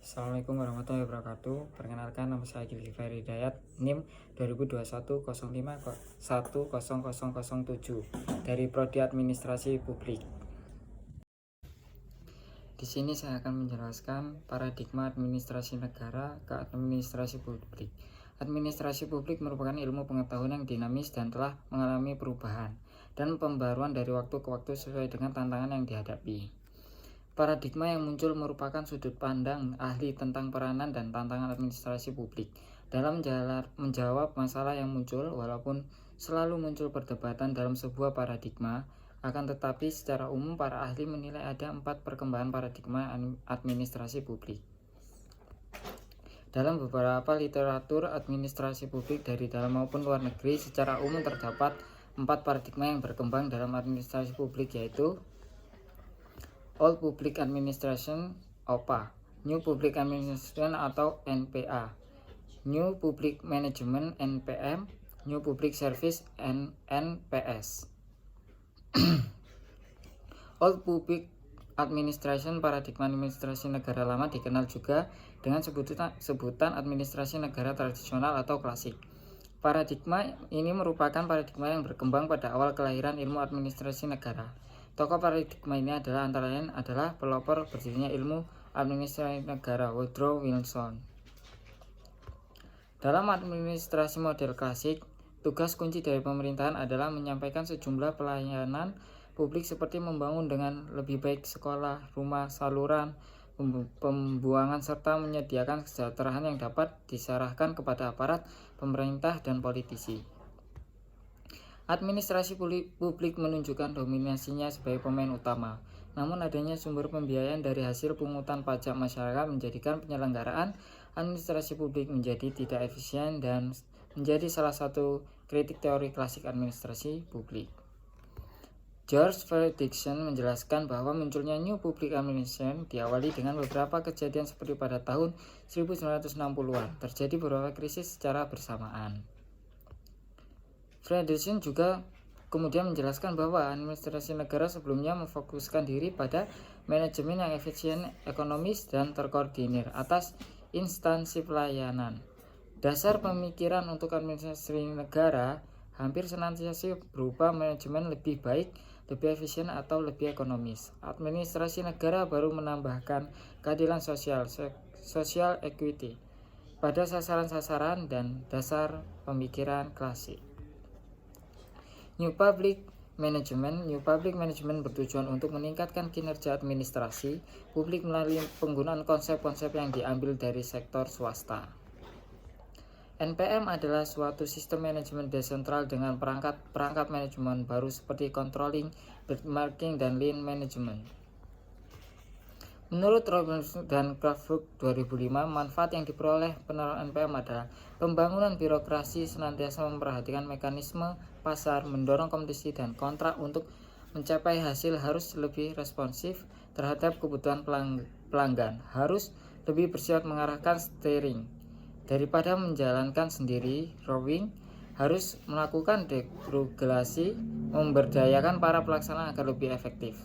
Assalamualaikum warahmatullahi wabarakatuh. Perkenalkan, nama saya Zulkifli Hidayat, NIM 2021-05-10007 dari Prodi Administrasi Publik. Di sini saya akan menjelaskan paradigma administrasi negara ke administrasi publik. Administrasi publik merupakan ilmu pengetahuan yang dinamis dan telah mengalami perubahan dan pembaruan dari waktu ke waktu sesuai dengan tantangan yang dihadapi. Paradigma yang muncul merupakan sudut pandang ahli tentang peranan dan tantangan administrasi publik dalam menjawab masalah yang muncul. Walaupun selalu muncul perdebatan dalam sebuah paradigma, akan tetapi secara umum para ahli menilai ada 4 perkembangan paradigma administrasi publik. Dalam beberapa literatur administrasi publik dari dalam maupun luar negeri, secara umum terdapat 4 paradigma yang berkembang dalam administrasi publik, yaitu Old Public Administration (OPA), New Public Administration atau NPA, New Public Management (NPM), New Public Service (NPS). Old Public Administration, paradigma administrasi negara lama, dikenal juga dengan sebutan administrasi negara tradisional atau klasik. Paradigma ini merupakan paradigma yang berkembang pada awal kelahiran ilmu administrasi negara. Tokoh paradigma ini antara lain adalah pelopor berdirinya ilmu administrasi negara Woodrow Wilson. Dalam administrasi model klasik, tugas kunci dari pemerintahan adalah menyampaikan sejumlah pelayanan publik seperti membangun dengan lebih baik sekolah, rumah, saluran, pembuangan, serta menyediakan kesejahteraan yang dapat diserahkan kepada aparat pemerintah dan politisi. Administrasi publik menunjukkan dominasinya sebagai pemain utama, namun adanya sumber pembiayaan dari hasil pungutan pajak masyarakat menjadikan penyelenggaraan administrasi publik menjadi tidak efisien dan menjadi salah satu kritik teori klasik administrasi publik. George Fredrickson menjelaskan bahwa munculnya New Public Administration diawali dengan beberapa kejadian seperti pada tahun 1960-an, terjadi beberapa krisis secara bersamaan. Fredrickson juga kemudian menjelaskan bahwa administrasi negara sebelumnya memfokuskan diri pada manajemen yang efisien, ekonomis, dan terkoordinir atas instansi pelayanan. Dasar pemikiran untuk administrasi negara hampir senantiasa berupa manajemen lebih baik, lebih efisien, atau lebih ekonomis. Administrasi negara baru menambahkan keadilan sosial, social equity, pada sasaran-sasaran dan dasar pemikiran klasik. New Public Management bertujuan untuk meningkatkan kinerja administrasi publik melalui penggunaan konsep-konsep yang diambil dari sektor swasta. NPM adalah suatu sistem manajemen desentral dengan perangkat manajemen baru seperti controlling, benchmarking, dan lean management. Menurut Robinson dan Crawford 2005, manfaat yang diperoleh penerapan NPM adalah pembangunan birokrasi senantiasa memperhatikan mekanisme pasar, mendorong kompetisi dan kontrak untuk mencapai hasil, harus lebih responsif terhadap kebutuhan pelanggan, harus lebih bersifat mengarahkan steering daripada menjalankan sendiri, rowing, harus melakukan deregulasi, memberdayakan para pelaksana agar lebih efektif.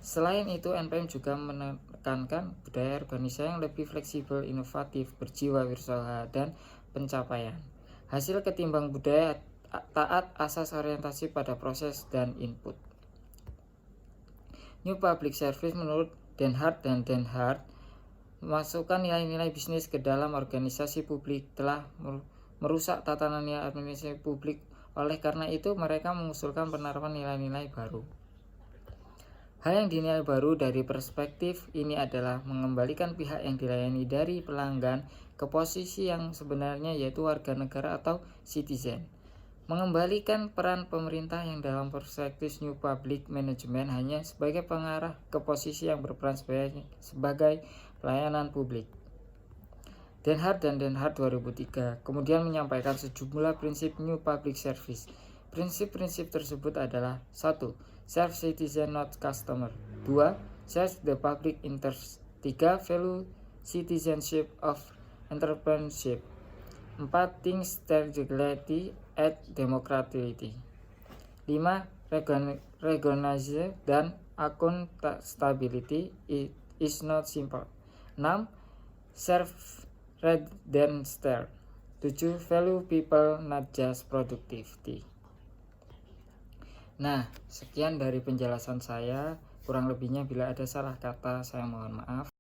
Selain itu, NPM juga menekankan budaya organisasi yang lebih fleksibel, inovatif, berjiwa wirausaha, dan pencapaian hasil ketimbang budaya taat asas orientasi pada proses dan input. New Public Service menurut Denhart memasukkan nilai-nilai bisnis ke dalam organisasi publik telah merusak tatanan nilai administrasi publik. Oleh karena itu, mereka mengusulkan penerapan nilai-nilai baru. Hal yang dinilai baru dari perspektif ini adalah mengembalikan pihak yang dilayani dari pelanggan ke posisi yang sebenarnya, yaitu warga negara atau citizen. Mengembalikan peran pemerintah yang dalam perspektif New Public Management hanya sebagai pengarah ke posisi yang berperan sebagai pelayanan publik. Denhart 2003 kemudian menyampaikan sejumlah prinsip New Public Service. Prinsip-prinsip tersebut adalah: 1. Serve citizen not customer. 2. Serve the public interest. 3. Value citizenship of entrepreneurship. 4. Think strategically at democratically. 5. Recognize dan accountability is not simple. 6. serve rather than stare. 7. Value people not just productivity. Nah, sekian dari penjelasan saya. Kurang lebihnya bila ada salah kata saya mohon maaf.